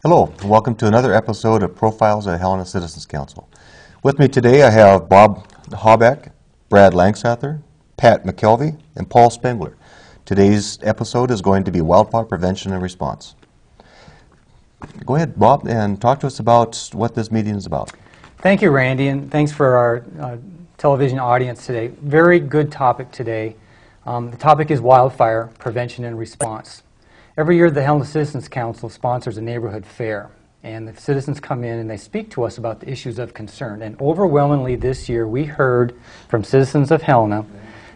Hello, and welcome to another episode of Profiles of Helena Citizens Council. With me today I have Bob Haubeck, Brad Langsather, Pat McKelvey, and Paul Spengler. Today's episode is going to be wildfire prevention and response. Go ahead, Bob, and talk to us about what this meeting is about. Thank you, Randy, and thanks for our television audience today. Very good topic today. The topic is wildfire prevention and response. Every year the Helena Citizens Council sponsors a neighborhood fair, and the citizens come in and they speak to us about the issues of concern. And overwhelmingly this year we heard from citizens of Helena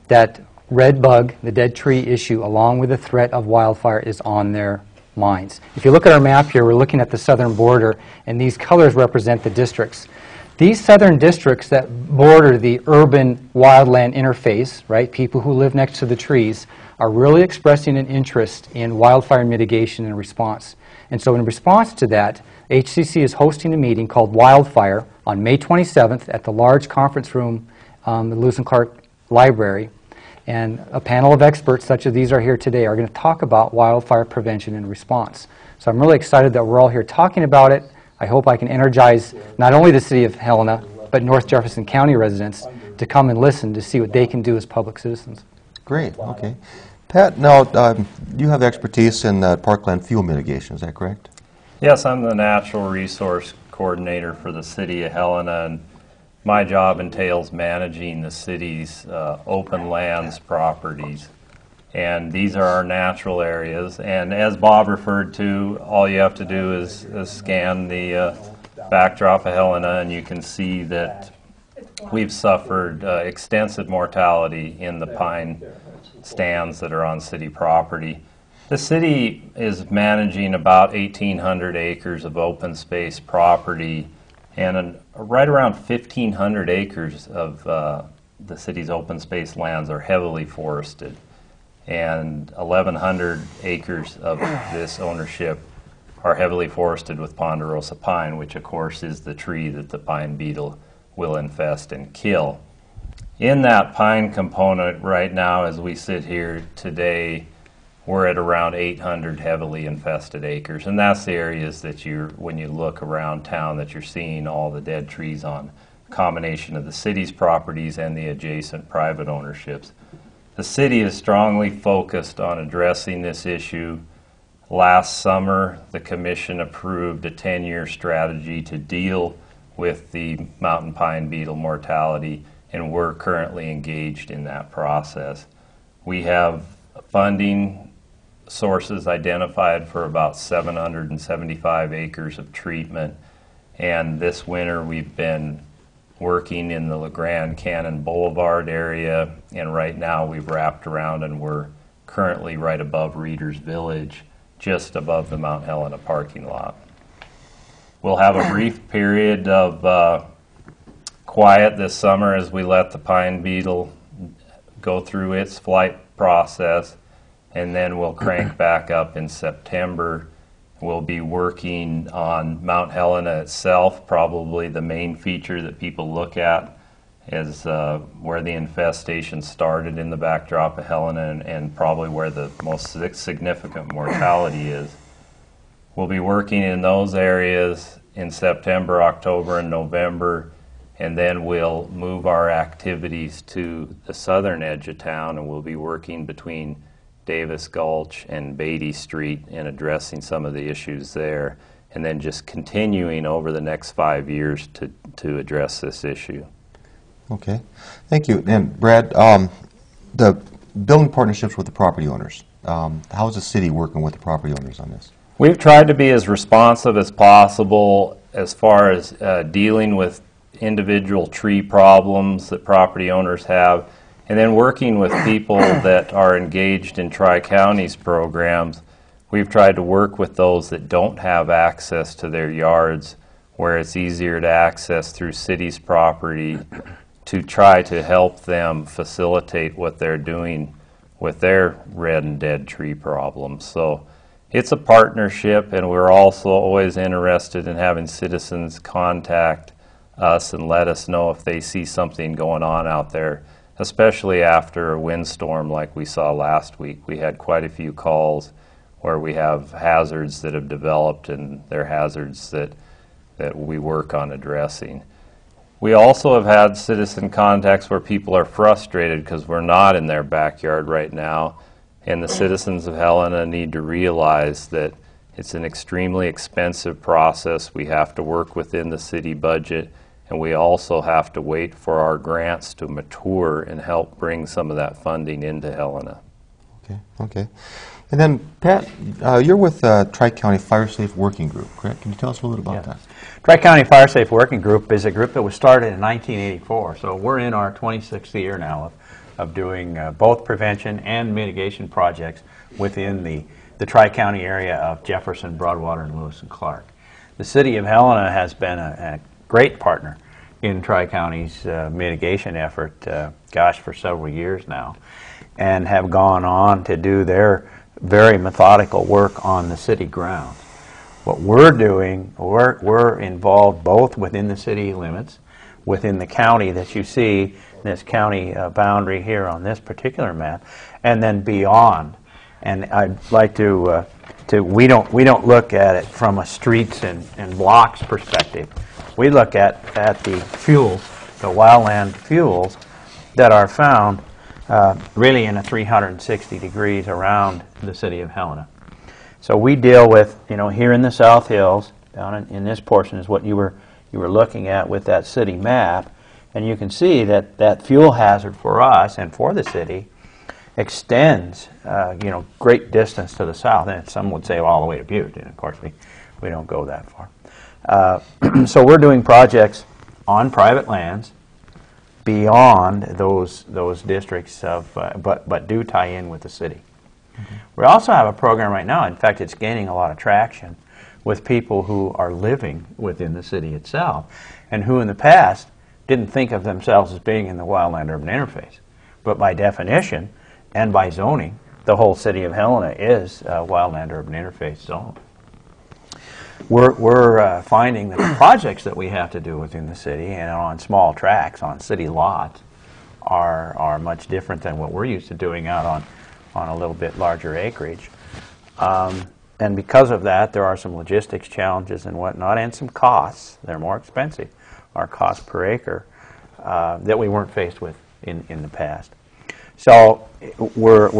that red bug, the dead tree issue, along with the threat of wildfire is on their minds. If you look at our map here, we're looking at the southern border, and these colors represent the districts. These southern districts that border the urban wildland interface, right, people who live next to the trees, are really expressing an interest in wildfire mitigation and response. And so in response to that, HCC is hosting a meeting called Wildfire on May 27th at the large conference room, the Lewis and Clark Library. And a panel of experts, such as these are here today, are going to talk about wildfire prevention and response. So I'm really excited that we're all here talking about it. I hope I can energize not only the city of Helena, but North Jefferson County residents to come and listen to see what they can do as public citizens. Great, okay. Pat, now you have expertise in parkland fuel mitigation, is that correct? Yes, I'm the Natural Resource Coordinator for the City of Helena, and my job entails managing the city's open lands properties. And these are our natural areas, and as Bob referred to, all you have to do is scan the backdrop of Helena, and you can see that we've suffered extensive mortality in the pine stands that are on city property. The city is managing about 1,800 acres of open space property, and right around 1,500 acres of the city's open space lands are heavily forested. And 1,100 acres of this ownership are heavily forested with ponderosa pine, which of course is the tree that the pine beetle will infest and kill. In that pine component right now, as we sit here today, we're at around 800 heavily infested acres, and that's the areas that when you look around town, that you're seeing all the dead trees on, a combination of the city's properties and the adjacent private ownerships. The city is strongly focused on addressing this issue. Last summer, the Commission approved a 10-year strategy to deal with the mountain pine beetle mortality, and we're currently engaged in that process. We have funding sources identified for about 775 acres of treatment, and this winter we've been working in the LeGrand Cannon Boulevard area, and right now we've wrapped around and we're currently right above Reeder's Village, just above the Mount Helena parking lot. We'll have a brief period of quiet this summer as we let the pine beetle go through its flight process, and then we'll crank back up in September. We'll be working on Mount Helena itself. Probably the main feature that people look at is where the infestation started in the backdrop of Helena, and probably where the most significant mortality is. We'll be working in those areas in September, October, and November, and then we'll move our activities to the southern edge of town, and we'll be working between Davis Gulch and Beatty Street in addressing some of the issues there, and then just continuing over the next 5 years to address this issue. Okay, thank you. And Brad, the building partnerships with the property owners, how is the city working with the property owners on this? We've tried to be as responsive as possible as far as dealing with individual tree problems that property owners have, and then working with people that are engaged in Tri-Counties programs. We've tried to work with those that don't have access to their yards, where it's easier to access through city's property, to try to help them facilitate what they're doing with their red and dead tree problems. So it's a partnership, and we're also always interested in having citizens contact us and let us know if they see something going on out there, especially after a windstorm like we saw last week. We had quite a few calls where we have hazards that have developed, and they're hazards that we work on addressing. We also have had citizen contacts where people are frustrated because we're not in their backyard right now, and the citizens of Helena need to realize that it's an extremely expensive process. We have to work within the city budget, and we also have to wait for our grants to mature and help bring some of that funding into Helena. Okay, okay. And then, Pat, you're with Tri-County Fire Safe Working Group, correct? Can you tell us a little bit about that? Tri-County Fire Safe Working Group is a group that was started in 1984, so we're in our 26th year now of doing both prevention and mitigation projects within the Tri-County area of Jefferson, Broadwater, and Lewis and Clark. The City of Helena has been a great partner in Tri-County's mitigation effort, for several years now, and have gone on to do their very methodical work on the city grounds. What we're doing, we're involved both within the city limits, within the county that you see, this county boundary here on this particular map, and then beyond. And I'd like to we don't look at it from a streets and blocks perspective. We look at the fuels, the wildland fuels that are found really in a 360 degrees around the city of Helena. So we deal with, here in the South Hills, down in this portion is what you were looking at with that city map, and you can see that fuel hazard for us and for the city extends, great distance to the south, and some would say all the way to Butte, and of course we don't go that far. So we're doing projects on private lands beyond those districts but do tie in with the city. Mm-hmm. We also have a program right now, in fact it's gaining a lot of traction, with people who are living within the city itself and who in the past didn't think of themselves as being in the wildland-urban interface. But by definition and by zoning, the whole city of Helena is a wildland-urban interface zone. We're finding that the projects that we have to do within the city and on small tracts, on city lots, are much different than what we're used to doing out on a little bit larger acreage. And because of that, there are some logistics challenges and whatnot, and some costs. They're more expensive, our cost per acre, that we weren't faced with in the past. So we're